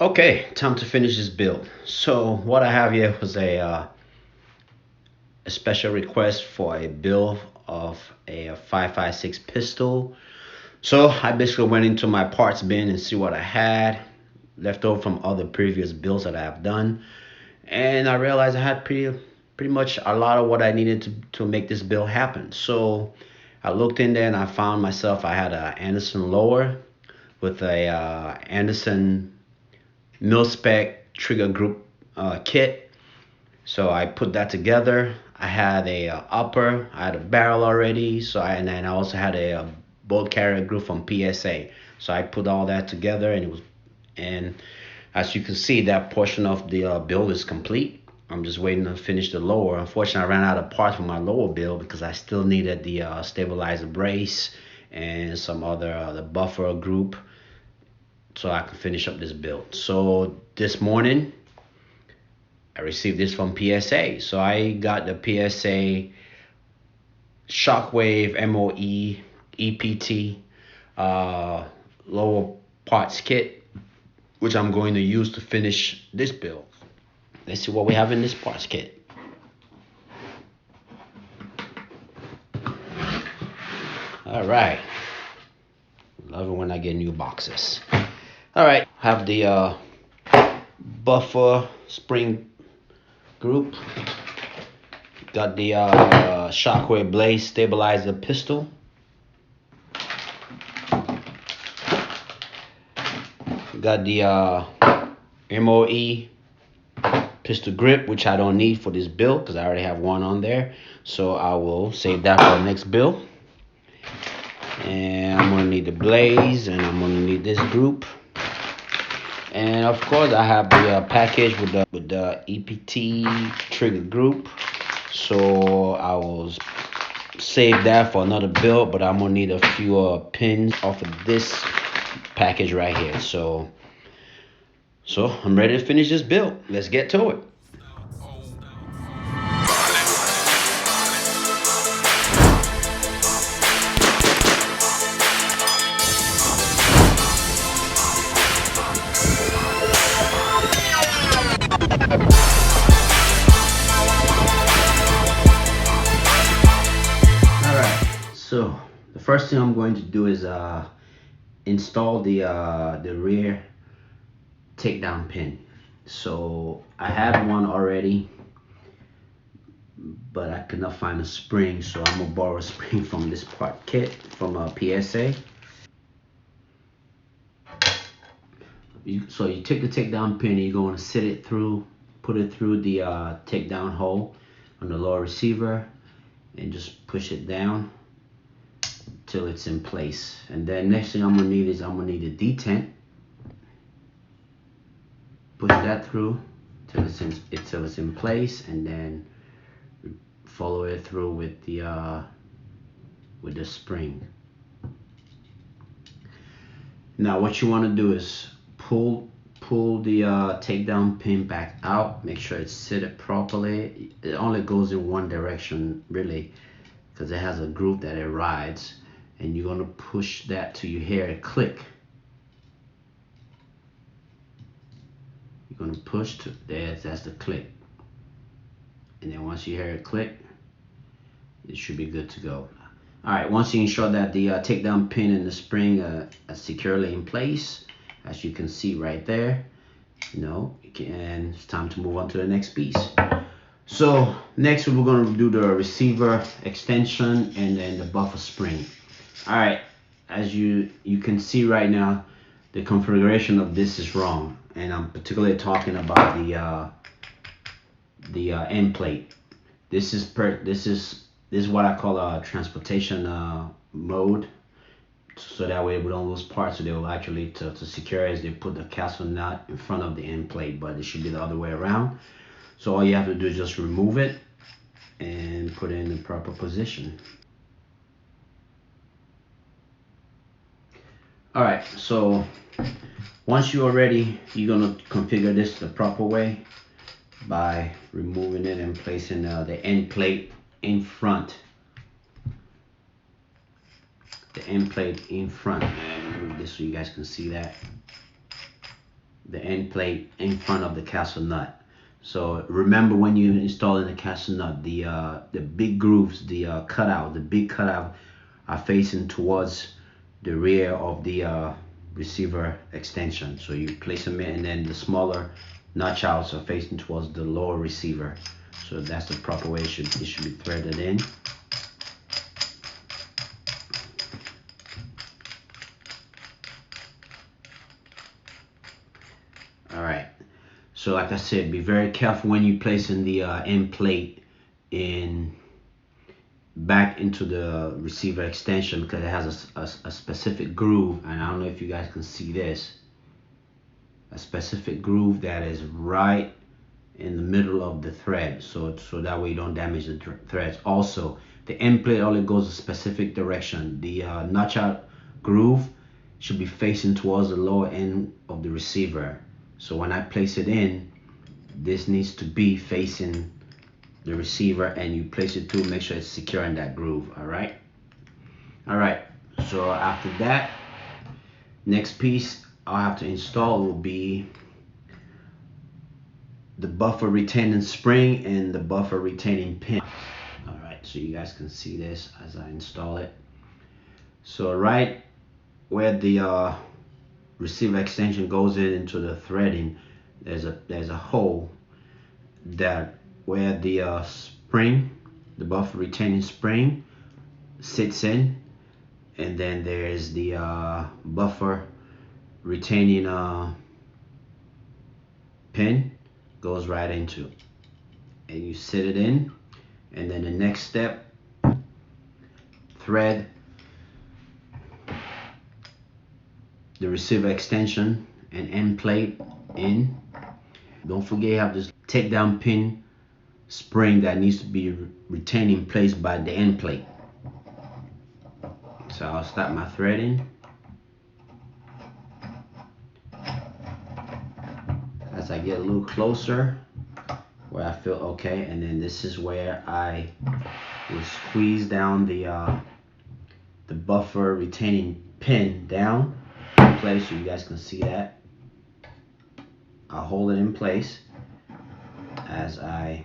Okay, time to finish this build. So what I have here was a special request for a build of a 556 pistol. So I basically went into my parts bin and see what I had left over from other previous builds that I have done, and I realized I had pretty much a lot of what I needed to make this build happen. So I looked in there and I found myself I had a Anderson lower with a Anderson mil spec trigger group kit. So I put that together. I had a upper, I had a barrel already. And then I also had a bolt carrier group from PSA. So I put all that together, and as you can see, that portion of the build is complete. I'm just waiting to finish the lower. Unfortunately, I ran out of parts for my lower build because I still needed the stabilizer brace and some other the buffer group so I can finish up this build. So this morning I received this from PSA. So I got the PSA Shockwave MOE EPT lower parts kit, which I'm going to use to finish this build. Let's see what we have in this parts kit. All right, love it when I get new boxes. All right, have the buffer spring group. Got the Shockwave Blaze stabilizer pistol. Got the MOE pistol grip, which I don't need for this build because I already have one on there. So I will save that for the next build. And I'm gonna need the Blaze, and I'm gonna need this group. And of course, I have the package with the EPT trigger group. So I will save that for another build, but I'm gonna need a few pins off of this package right here. So I'm ready to finish this build. Let's get to it. So the first thing I'm going to do is install the rear takedown pin. So I had one already, but I could not find a spring, so I'm gonna borrow a spring from this part kit from a PSA. So you take the takedown pin and you're going to sit it through, put it through the takedown hole on the lower receiver, and just push it down till it's in place. And then next thing I'm gonna need is a detent. Push that through till it's in place, and then follow it through with the spring. Now what you want to do is pull the takedown pin back out. Make sure it's seated properly. It only goes in one direction really, because it has a groove that it rides. And you're going to push that till you hear it click. You're going to push to there, that's the click. And then once you hear it click, it should be good to go. Alright, once you ensure that the takedown pin and the spring are securely in place, as you can see right there, and it's time to move on to the next piece. So next we're going to do the receiver extension and then the buffer spring. Alright, as you can see right now, the configuration of this is wrong, and I'm particularly talking about the end plate. This is what I call a transportation mode, so that way we don't lose parts. So they will actually to secure as they put the castle nut in front of the end plate, but it should be the other way around. So all you have to do is just remove it and put it in the proper position. Alright, so once you're ready, you're going to configure this the proper way by removing it and placing the end plate in front. The end plate in front. And move this so you guys can see that. the end plate in front of the castle nut. So remember, when you're installing the castle nut, the big grooves, the cutout, the big cutout are facing towards the rear of the receiver extension. So you place them in, and then the smaller notch outs are facing towards the lower receiver. So that's the proper way it should be threaded in. All right. So like I said, be very careful when you placing the end plate in back into the receiver extension, because it has a specific groove, and I don't know if you guys can see this, a specific groove that is right in the middle of the thread, so that way you don't damage the threads. Also, the end plate only goes a specific direction. The notch out groove should be facing towards the lower end of the receiver. So when I place it in, this needs to be facing the receiver, and you place it through, make sure it's secure in that groove. All right. So after that, next piece I'll have to install will be the buffer retaining spring and the buffer retaining pin. All right, so you guys can see this as I install it. So right where the receiver extension goes into the threading, there's a hole that where the spring, the buffer retaining spring, sits in, and then there's the buffer retaining pin goes right into, and you sit it in, and then the next step, thread the receiver extension and end plate in. Don't forget you have this takedown pin spring that needs to be retained in place by the end plate. So I'll start my threading. As I get a little closer where I feel okay, and then this is where I will squeeze down the buffer retaining pin down in place, so you guys can see that. I'll hold it in place as I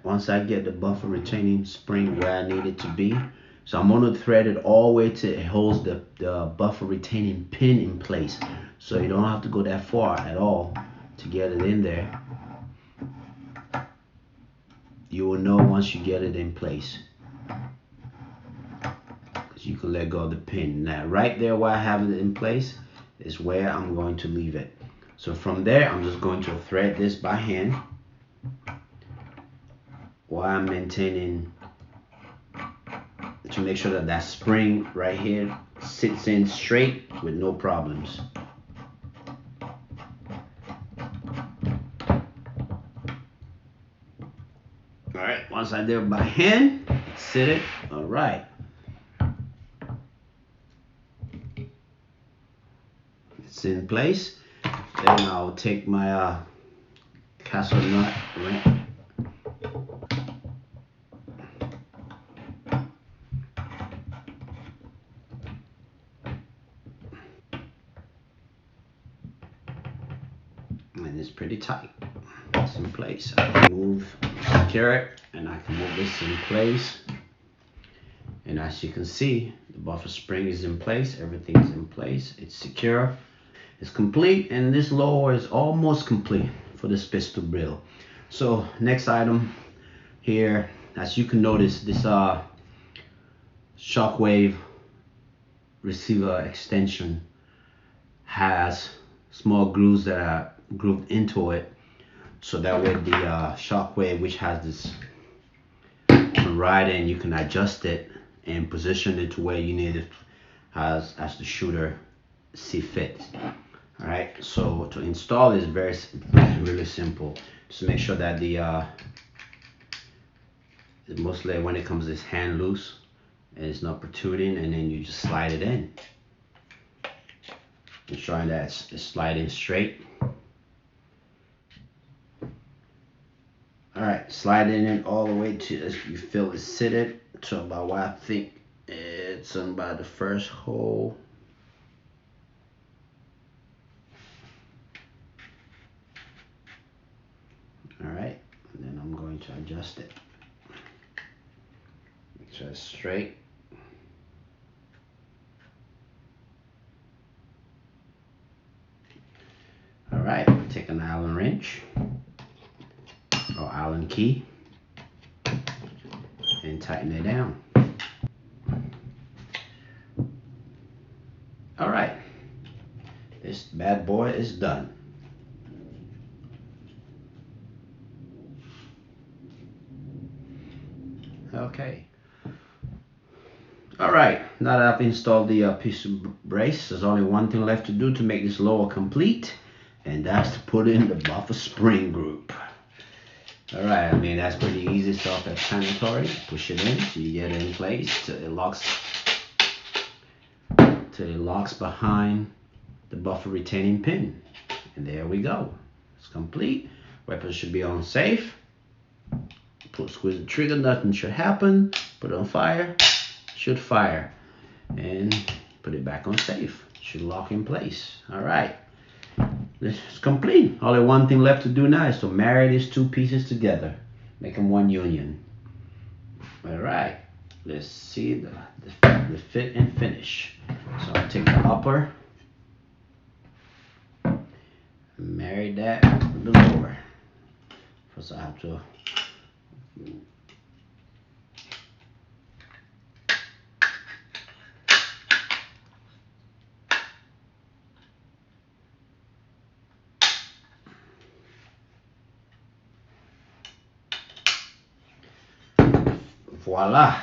once I get the buffer retaining spring where I need it to be. So I'm going to thread it all the way till it holds the buffer retaining pin in place. So you don't have to go that far at all to get it in there. You will know once you get it in place, because you can let go of the pin. Now right there where I have it in place is where I'm going to leave it. So from there, I'm just going to thread this by hand while I'm maintaining to make sure that that spring right here sits in straight with no problems. All right, once I do it by hand, sit it. All right. It's in place. Then I'll take my castle nut wrench. And it's pretty tight. It's in place. I can secure it, and I can move this in place. And as you can see, the buffer spring is in place. Everything is in place. It's secure. It's complete, and this lower is almost complete for this pistol build. So next item here, as you can notice, this Shockwave receiver extension has small grooves that are grooved into it, so that way the Shockwave, which has this right in, you can adjust it and position it to where you need it as the shooter see fit. All right, so to install is really simple. Just make sure that mostly when it comes this hand loose and it's not protruding, and then you just slide it in, ensuring that it's sliding straight. All right, sliding it all the way to you feel it seated to about what I think it's on about the first hole. All right, and then I'm going to adjust it. Make sure it's straight. All right, take an Allen wrench or Allen key and tighten it down. All right, this bad boy is done. Okay. All right, now that I've installed the piece of brace, there's only one thing left to do to make this lower complete, and that's to put in the buffer spring group. All right, I mean, that's pretty easy, self-explanatory. Push it in so you get it in place till it locks behind the buffer retaining pin. And there we go. It's complete. Weapon should be on safe. Squeeze the trigger, nothing should happen. Put it on fire, should fire. And put it back on safe. Should lock in place. All right. This is complete. Only one thing left to do now is to marry these two pieces together. Make them one union. All right. Let's see the fit and finish. So I'll take the upper, marry that with the lower. First I have to voila.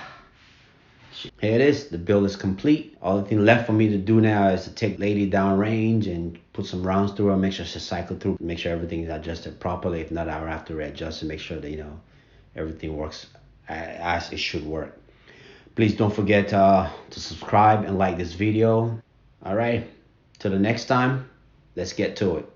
Here it is. The build is complete. All the thing left for me to do now is to take lady down range and put some rounds through her, make sure she cycle through, make sure everything is adjusted properly. If not, I'll have to readjust and make sure that everything works as it should work. Please don't forget to subscribe and like this video. All right, till the next time, let's get to it.